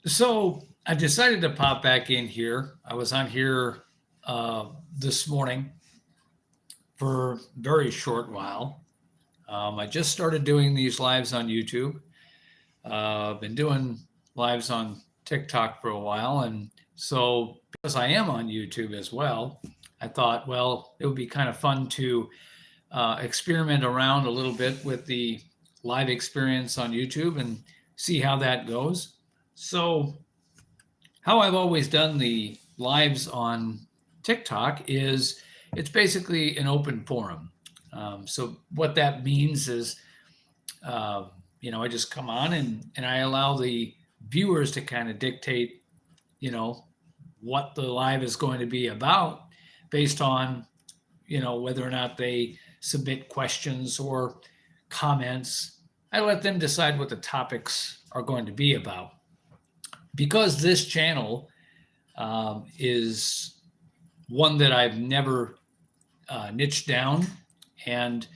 So I decided to pop back in here. I was on here this morning for a very short while. I just started doing these lives on YouTube. I've been doing lives on TikTok for a while. And so, because I am on YouTube as well, I thought, well, it would be kind of fun to experiment around a little bit with the live experience on YouTube and see how that goes. So, how I've always done the lives on TikTok is it's basically an open forum. So what that means is, uh, I just come on and I allow the viewers to kind of dictate, you know, what the live is going to be about based on, whether or not they submit questions or comments. I let them decide what the topics are going to be about. Because this channel is one that I've never niched down and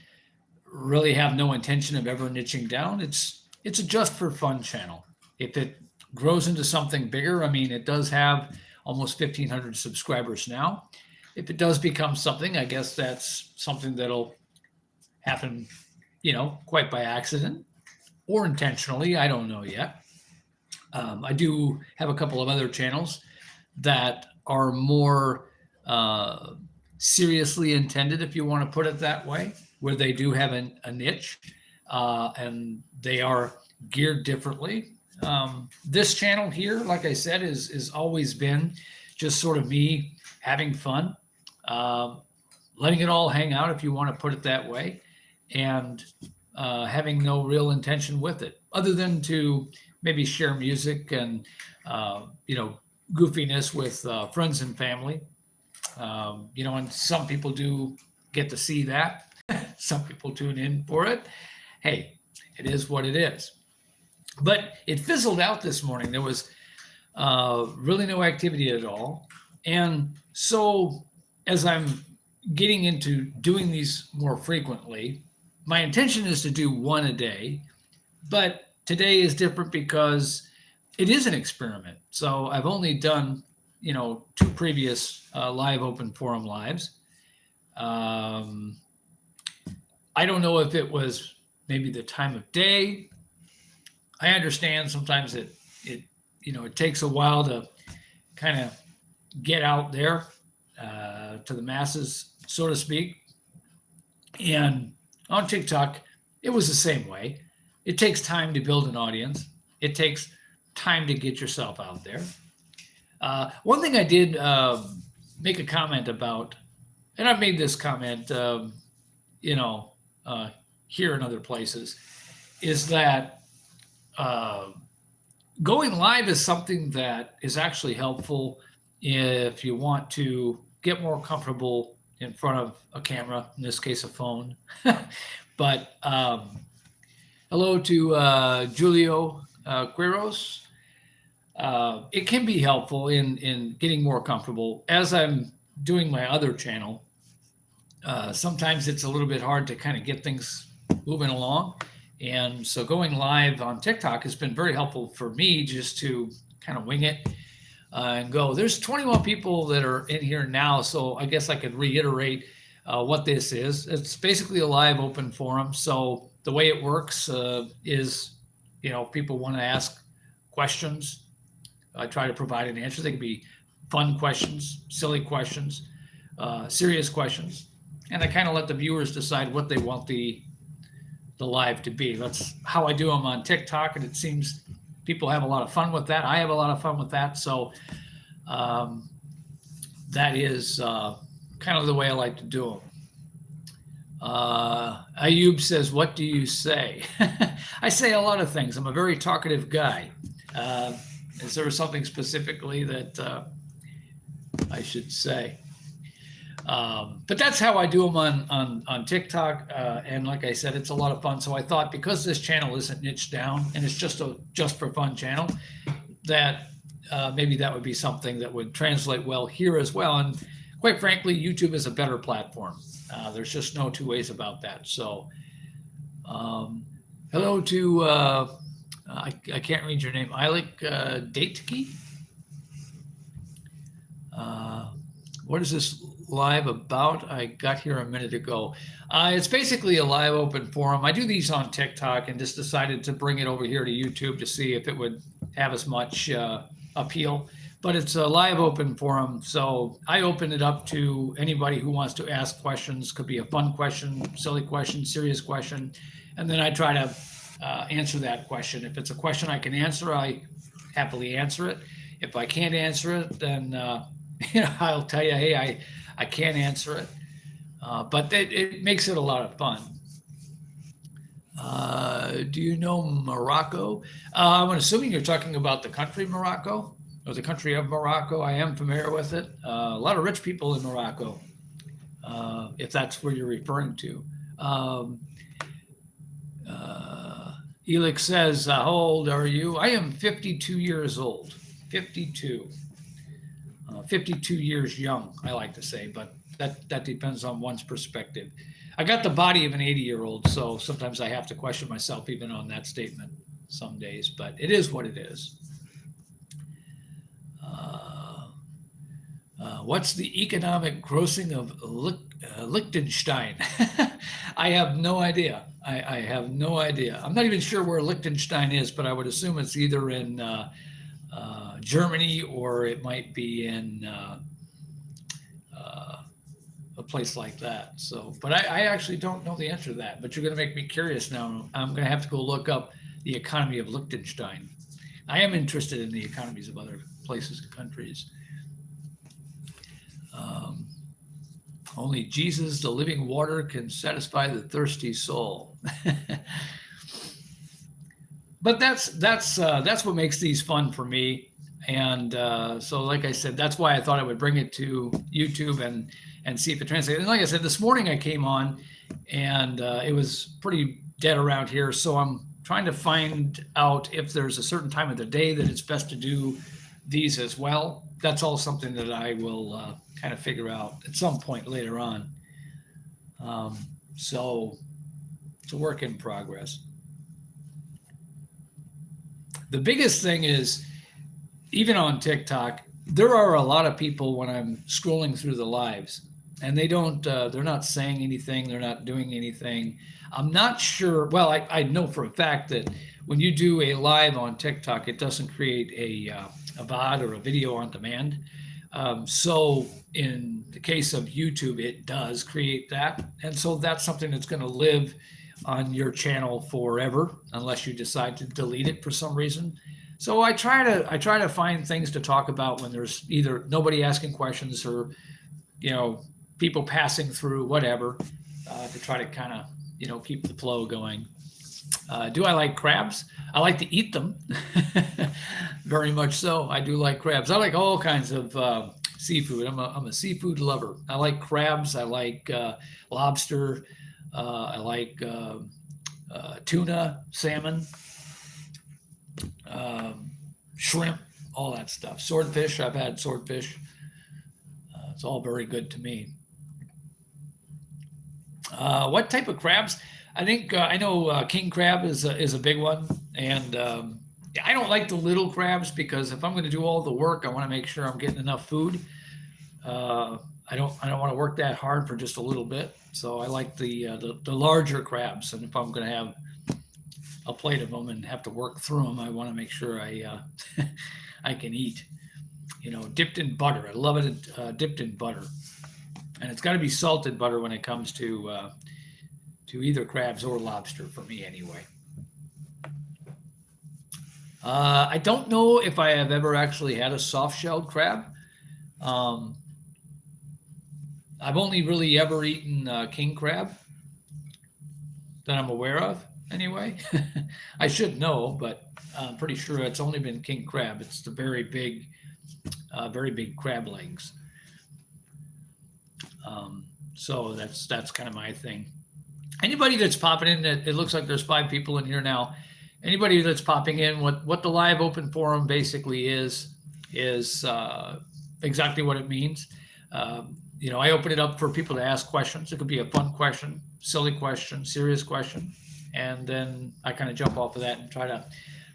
really have no intention of ever niching down. It's a just for fun channel. If it grows into something bigger, I mean, it does have almost 1,500 subscribers now. If it does become something, I guess that's something that'll happen, quite by accident or intentionally. I don't know yet. I do have a couple of other channels that are more seriously intended, if you want to put it that way, where they do have a niche and they are geared differently. This channel here, like I said, is always been just sort of me having fun, letting it all hang out, if you want to put it that way, and having no real intention with it, other than to maybe share music and goofiness with friends and family. And some people do get to see that. Some people tune in for it. Hey, it is what it is. But it fizzled out this morning. There was really no activity at all. And so as I'm getting into doing these more frequently, my intention is to do one a day, but today is different because it is an experiment. So I've only done, two previous live open forum lives. I don't know if it was maybe the time of day. I understand sometimes it takes a while to kind of get out there to the masses, so to speak. And on TikTok, it was the same way. It takes time to build an audience. It takes time to get yourself out there. One thing I did make a comment about, and I've made this comment, here and other places, is that going live is something that is actually helpful if you want to get more comfortable in front of a camera, in this case, a phone. But hello to Julio Quiros. It can be helpful in getting more comfortable. As I'm doing my other channel, sometimes it's a little bit hard to kind of get things moving along. And so going live on TikTok has been very helpful for me, just to kind of wing it and go. There's 21 people that are in here now, so I guess I could reiterate what this is. It's basically a live open forum. So the way it works is, if people want to ask questions, I try to provide an answer. They can be fun questions, silly questions, serious questions, and I kind of let the viewers decide what they want the live to be. That's how I do them on TikTok, and it seems people have a lot of fun with that. I have a lot of fun with that. So that is kind of the way I like to do them. Ayub says, what do you say? I say a lot of things. I'm a very talkative guy. Is there something specifically that I should say? But that's how I do them on TikTok. And like I said, it's a lot of fun. So I thought, because this channel isn't niched down and it's just a just for fun channel, that maybe that would be something that would translate well here as well. And quite frankly, YouTube is a better platform. There's just no two ways about that. So hello to I can't read your name. Ilik Dateki. What is this live about? I got here a minute ago. It's basically a live open forum. I do these on TikTok and just decided to bring it over here to YouTube to see if it would have as much appeal. But it's a live open forum, so I open it up to anybody who wants to ask questions. Could be a fun question, silly question, serious question, and then I try to answer that question. If it's a question I can answer, I happily answer it. If I can't answer it, then I'll tell you, hey, I can't answer it. But it makes it a lot of fun. Do you know Morocco? I'm assuming you're talking about the country Morocco, or the country of Morocco. I am familiar with it. A lot of rich people in Morocco, if that's where you're referring to. Elix says, how old are you? I am 52 years old. 52. 52 years young, I like to say, but that depends on one's perspective. I got the body of an 80-year-old, so sometimes I have to question myself even on that statement some days, but it is what it is. What's the economic grossing of Liechtenstein? I have no idea. I have no idea. I'm not even sure where Liechtenstein is, but I would assume it's either in Germany, or it might be in a place like that. So, but I actually don't know the answer to that. But you're going to make me curious now. I'm going to have to go look up the economy of Liechtenstein. I am interested in the economies of other places and countries. Only Jesus, the living water, can satisfy the thirsty soul. But that's what makes these fun for me. And so, like I said, that's why I thought I would bring it to YouTube and see if it translates. And like I said, this morning I came on and it was pretty dead around here. So I'm trying to find out if there's a certain time of the day that it's best to do these as well. That's all something that I will kind of figure out at some point later on. So it's a work in progress. The biggest thing is, even on TikTok, there are a lot of people when I'm scrolling through the lives, and they're not saying anything, they're not doing anything. I'm not sure. Well, I know for a fact that when you do a live on TikTok, it doesn't create a VOD or a video on demand. So in the case of YouTube, it does create that. And so that's something that's going to live on your channel forever, unless you decide to delete it for some reason. So I try to find things to talk about when there's either nobody asking questions or, people passing through, whatever, to try to kind of, keep the flow going. Do I like crabs? I like to eat them. Very much so. I do like crabs. I like all kinds of seafood. I'm a seafood lover. I like crabs. I like lobster. I like tuna, salmon, shrimp, all that stuff. Swordfish. I've had swordfish. It's all very good to me. What type of crabs? I think I know king crab is a big one, and I don't like the little crabs because if I'm going to do all the work, I want to make sure I'm getting enough food. I don't want to work that hard for just a little bit. So I like the larger crabs, and if I'm going to have a plate of them and have to work through them, I want to make sure I I can eat. Dipped in butter. I love it dipped in butter, and it's got to be salted butter when it comes to either crabs or lobster for me anyway. I don't know if I have ever actually had a soft-shelled crab. I've only really ever eaten king crab that I'm aware of anyway. I should know, but I'm pretty sure it's only been king crab. It's the very big crab legs. So that's kind of my thing. Anybody that's popping in, it looks like there's 5 people in here now. Anybody that's popping in, what the live open forum basically is exactly what it means. I open it up for people to ask questions. It could be a fun question, silly question, serious question, and then I kind of jump off of that and try to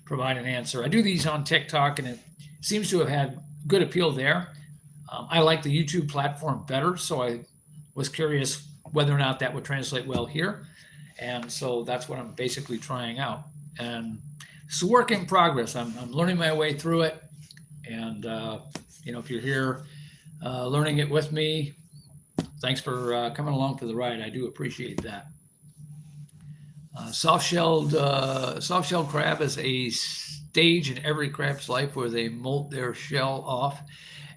provide an answer. I do these on TikTok, and it seems to have had good appeal there. I like the YouTube platform better, so I was curious whether or not that would translate well here. And so that's what I'm basically trying out. And it's a work in progress. I'm learning my way through it. And, if you're here learning it with me, thanks for coming along for the ride. I do appreciate that. Soft-shelled crab is a stage in every crab's life where they molt their shell off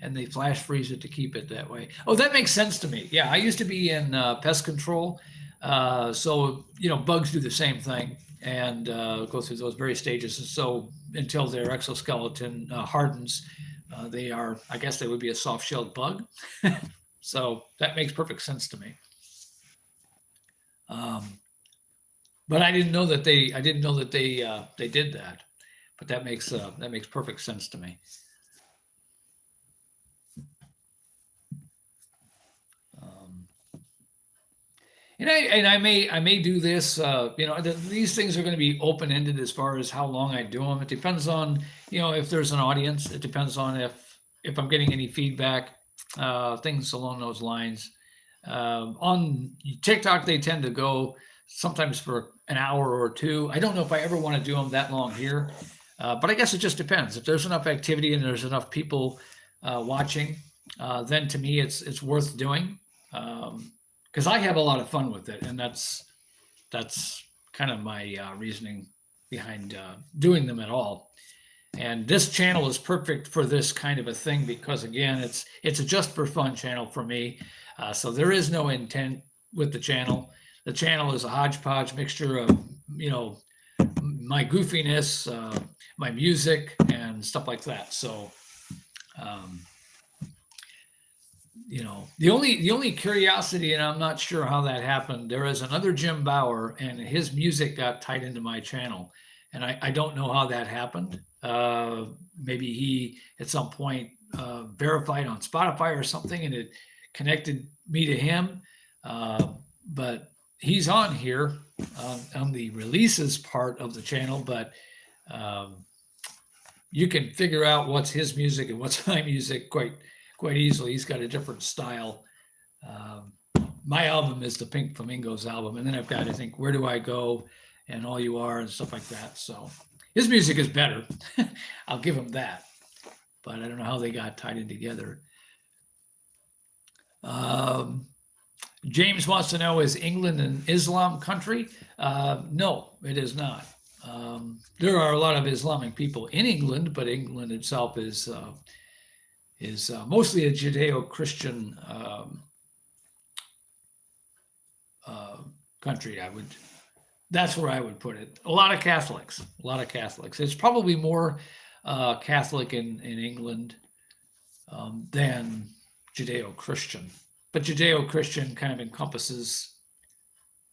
and they flash freeze it to keep it that way. Oh, that makes sense to me. Yeah, I used to be in pest control. So, bugs do the same thing and go through those various stages. So until their exoskeleton hardens, I guess they would be a soft-shelled bug. So that makes perfect sense to me. But I didn't know that they did that. But that makes perfect sense to me. And I may do this. These things are going to be open ended as far as how long I do them. It depends on if there's an audience. It depends on if I'm getting any feedback, things along those lines. On TikTok, they tend to go sometimes for an hour or two. I don't know if I ever want to do them that long here, but I guess it just depends. If there's enough activity and there's enough people watching, then to me it's worth doing. Because I have a lot of fun with it, and that's kind of my reasoning behind doing them at all. And this channel is perfect for this kind of a thing because, again, it's a just for fun channel for me. So there is no intent with the channel. The channel is a hodgepodge mixture of my goofiness, my music, and stuff like that. So. The only curiosity, and I'm not sure how that happened, there is another Jim Bauer, and his music got tied into my channel. And I don't know how that happened. Maybe he, at some point, verified on Spotify or something, and it connected me to him. But he's on here on the releases part of the channel, but you can figure out what's his music and what's my music quite easily. He's got a different style. My album is the Pink Flamingos album, and then I've got, I think, Where Do I Go and All You Are and stuff like that. So his music is better. I'll give him that. But I don't know how they got tied in together. James wants to know, is England an Islam country? No, it is not. There are a lot of Islamic people in England, but England itself is mostly a Judeo-Christian country. That's where I would put it. A lot of Catholics. It's probably more Catholic in England than Judeo-Christian. But Judeo-Christian kind of encompasses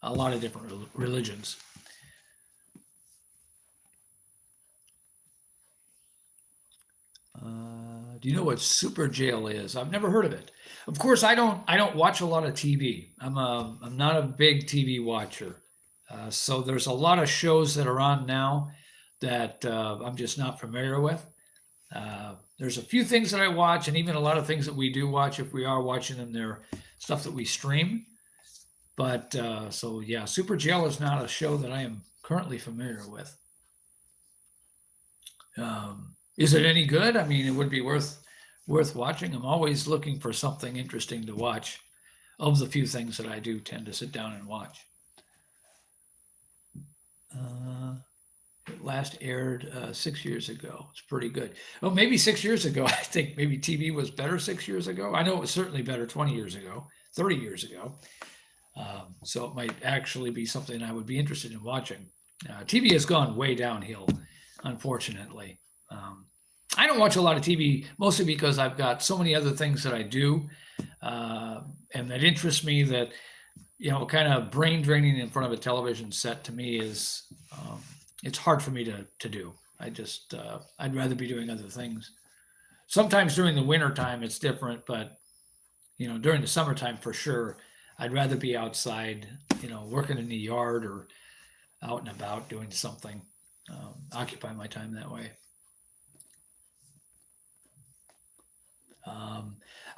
a lot of different religions. Do you know what super jail is? I've never heard of it. Of course, I don't watch a lot of TV. I'm not a big TV watcher. So there's a lot of shows that are on now that I'm just not familiar with. There's a few things that I watch, and even a lot of things that we do watch. If we are watching them, they're stuff that we stream. But so yeah, Super Jail is not a show that I am currently familiar with. Is it any good? I mean, it would be worth watching. I'm always looking for something interesting to watch. Of the few things that I do tend to sit down and watch. It last aired 6 years ago. It's pretty good. Oh, maybe 6 years ago. I think maybe TV was better 6 years ago. I know it was certainly better 20 years ago, 30 years ago. So it might actually be something I would be interested in watching. TV has gone way downhill, unfortunately. I don't watch a lot of TV, mostly because I've got so many other things that I do and that interest me that, kind of brain draining in front of a television set to me is, it's hard for me to do. I'd rather be doing other things. Sometimes during the winter time, it's different, but, during the summertime for sure, I'd rather be outside, working in the yard or out and about doing something. occupy my time that way.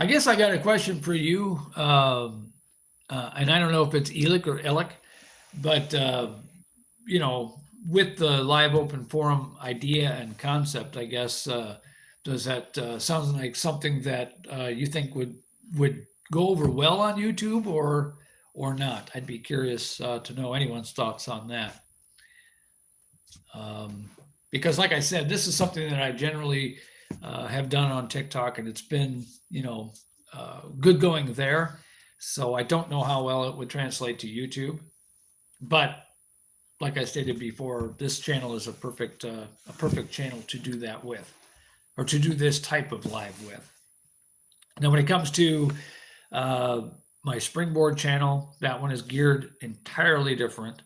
I guess I got a question for you, and I don't know if it's Elic or Elic, but with the live open forum idea and concept, I guess does that sounds like something that you think would go over well on YouTube or not? I'd be curious to know anyone's thoughts on that. Because, like I said, this is something that I generally have done on TikTok, and it's been good going there. So I don't know how well it would translate to YouTube, but like I stated before, this channel is a perfect channel to do that with, or to do this type of live with. Now, when it comes to my Springboard channel, that one is geared entirely different.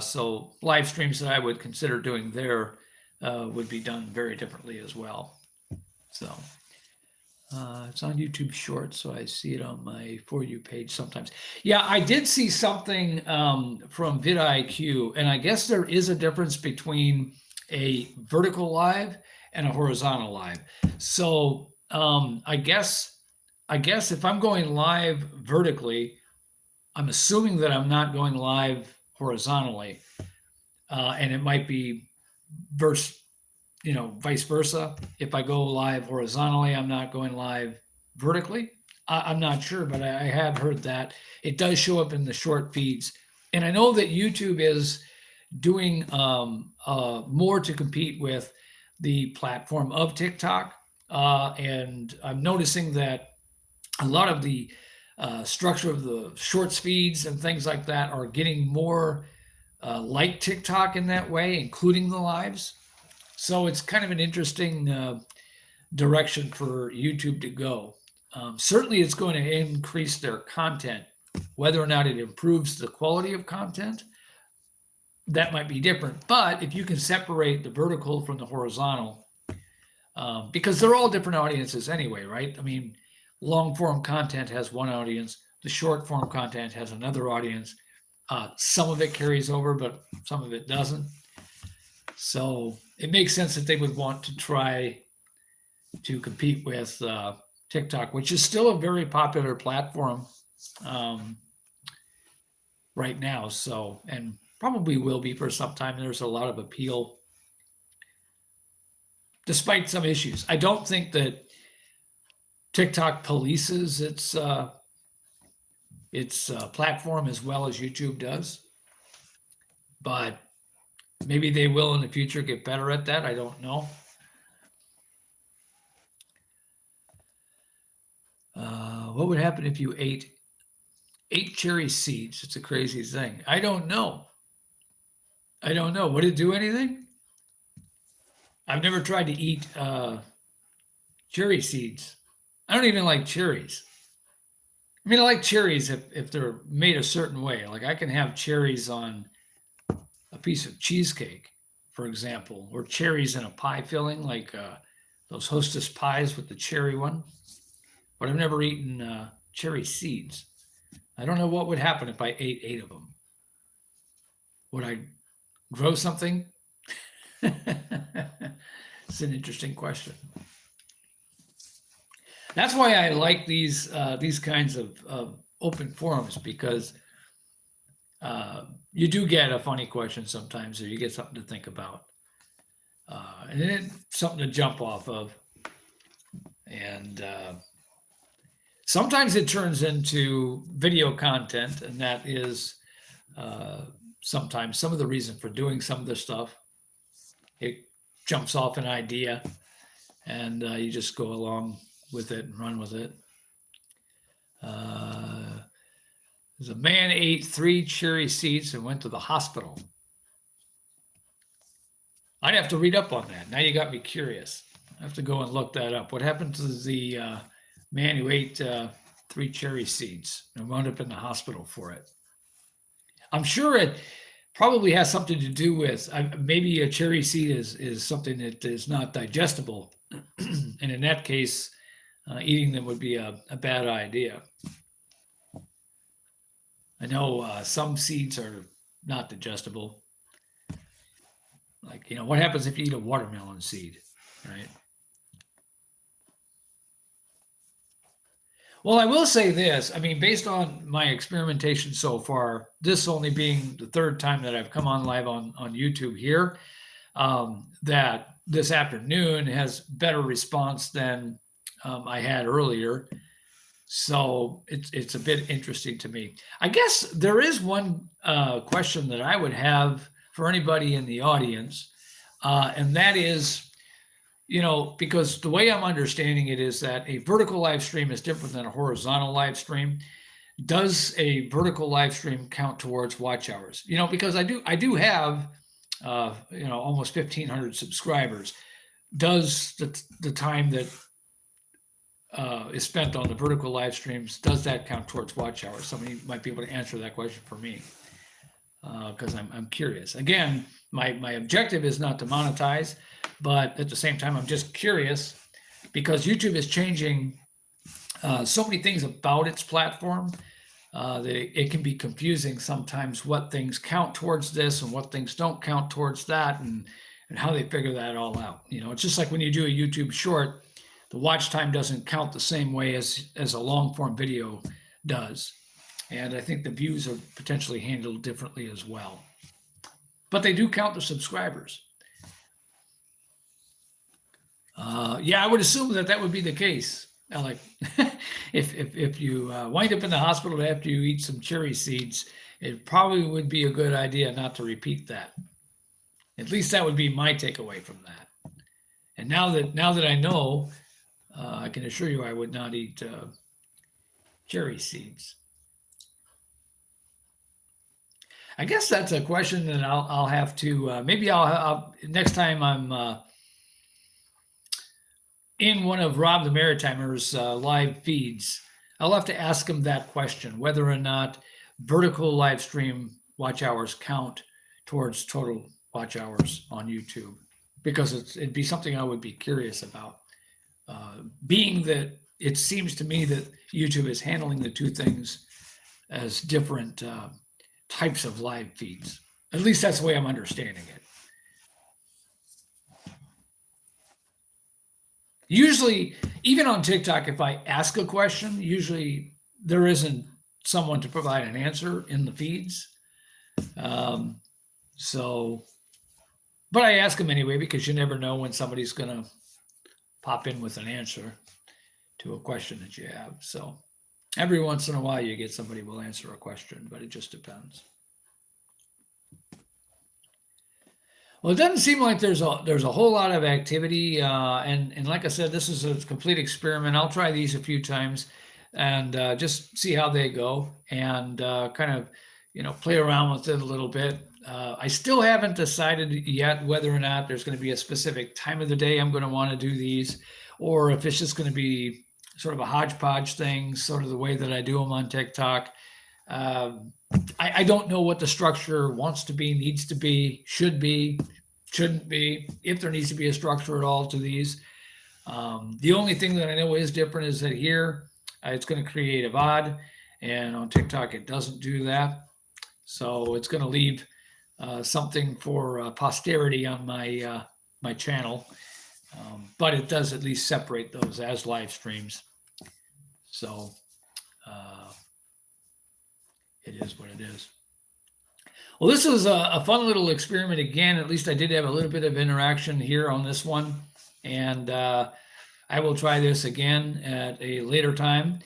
So live streams that I would consider doing there would be done very differently as well. So it's on YouTube Shorts, so I see it on my For You page sometimes. Yeah, I did see something from vidIQ, and I guess there is a difference between a vertical live and a horizontal live. So I guess if I'm going live vertically, I'm assuming that I'm not going live horizontally, and it might be vice versa. If I go live horizontally, I'm not going live vertically. I'm not sure, but I have heard that it does show up in the short feeds. And I know that YouTube is doing more to compete with the platform of TikTok. And I'm noticing that a lot of the structure of the shorts feeds and things like that are getting more like TikTok in that way, including the lives. So it's kind of an interesting direction for YouTube to go. Certainly, it's going to increase their content. Whether or not it improves the quality of content, that might be different. But if you can separate the vertical from the horizontal, because they're all different audiences anyway, right? I mean, long form content has one audience. The short form content has another audience. Some of it carries over, but some of it doesn't. So it makes sense that they would want to try to compete with TikTok, which is still a very popular platform right now. So, and probably will be for some time. There's a lot of appeal, despite some issues. I don't think that TikTok polices its platform as well as YouTube does, but maybe they will in the future get better at that. I don't know. What would happen if you ate 8 cherry seeds? It's a crazy thing. I don't know. Would it do anything? I've never tried to eat cherry seeds. I don't even like cherries. I mean, I like cherries if they're made a certain way. Like I can have cherries on a piece of cheesecake, for example, or cherries in a pie filling, like those Hostess pies with the cherry one. But I've never eaten cherry seeds. I don't know what would happen if I ate 8 of them. Would I grow something? It's an interesting question. That's why I like these kinds of open forums, because you do get a funny question sometimes, or you get something to think about, and then something to jump off of. And sometimes it turns into video content, and that is sometimes some of the reason for doing some of this stuff. It jumps off an idea, and you just go along with it and run with it. There's a man ate 3 cherry seeds and went to the hospital. I'd have to read up on that. Now you got me curious. I have to go and look that up. What happened to the man who ate 3 cherry seeds and wound up in the hospital for it? I'm sure it probably has something to do with maybe a cherry seed is something that is not digestible. And in that case, eating them would be a bad idea. I know some seeds are not digestible. Like, what happens if you eat a watermelon seed, right? Well, I will say this. I mean, based on my experimentation so far, this only being the third time that I've come on live on YouTube here, that this afternoon has better response than I had earlier. So it's a bit interesting to me. I guess there is one question that I would have for anybody in the audience, and that is, because the way I'm understanding it is that a vertical live stream is different than a horizontal live stream. Does a vertical live stream count towards watch hours? Because I do have, almost 1,500 subscribers. Does the time that is spent on the vertical live streams, does that count towards watch hours? Somebody might be able to answer that question for me, because I'm curious. Again, my objective is not to monetize, but at the same time, I'm just curious because YouTube is changing so many things about its platform that it can be confusing sometimes what things count towards this and what things don't count towards that, and how they figure that all out. It's just like when you do a YouTube short, the watch time doesn't count the same way as a long form video does. And I think the views are potentially handled differently as well. But they do count the subscribers. Yeah, I would assume that would be the case. Like, if you wind up in the hospital after you eat some cherry seeds, it probably would be a good idea not to repeat that. At least that would be my takeaway from that. And now that I know, I can assure you I would not eat cherry seeds. I guess that's a question that I'll have to, maybe I'll next time I'm in one of Rob the Maritimer's live feeds, I'll have to ask him that question, whether or not vertical live stream watch hours count towards total watch hours on YouTube, because it'd be something I would be curious about. Being that it seems to me that YouTube is handling the two things as different types of live feeds. At least that's the way I'm understanding it. Usually, even on TikTok, if I ask a question, usually there isn't someone to provide an answer in the feeds. But I ask them anyway, because you never know when somebody's going to pop in with an answer to a question that you have. So every once in a while you get somebody will answer a question, but it just depends. Well, it doesn't seem like there's a whole lot of activity, and like I said, this is a complete experiment. I'll try these a few times and just see how they go, and kind of play around with it a little bit. I still haven't decided yet whether or not there's going to be a specific time of the day I'm going to want to do these, or if it's just going to be sort of a hodgepodge thing, sort of the way that I do them on TikTok. I don't know what the structure wants to be, needs to be, should be, shouldn't be, if there needs to be a structure at all to these. The only thing that I know is different is that here it's going to create a VOD, and on TikTok it doesn't do that. So it's going to leave something for posterity on my channel, but it does at least separate those as live streams. So it is what it is. Well, this was a fun little experiment again. At least I did have a little bit of interaction here on this one, and I will try this again at a later time.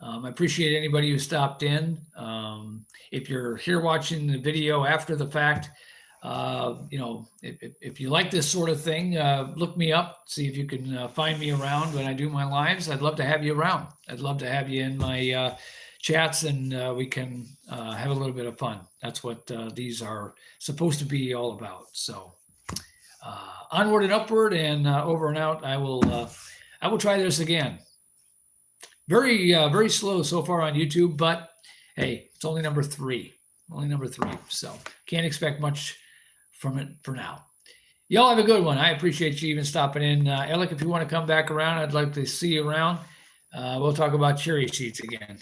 I appreciate anybody who stopped in. If you're here watching the video after the fact, if you like this sort of thing, look me up, see if you can find me around when I do my lives. I'd love to have you around. I'd love to have you in my chats, and we can have a little bit of fun. That's what these are supposed to be all about. So onward and upward, and over and out. I will try this again. Very slow so far on YouTube, but hey, it's only number 3. So can't expect much from it for now. Y'all have a good one. I appreciate you even stopping in. Alec, if you want to come back around, I'd like to see you around. We'll talk about cherry seeds again.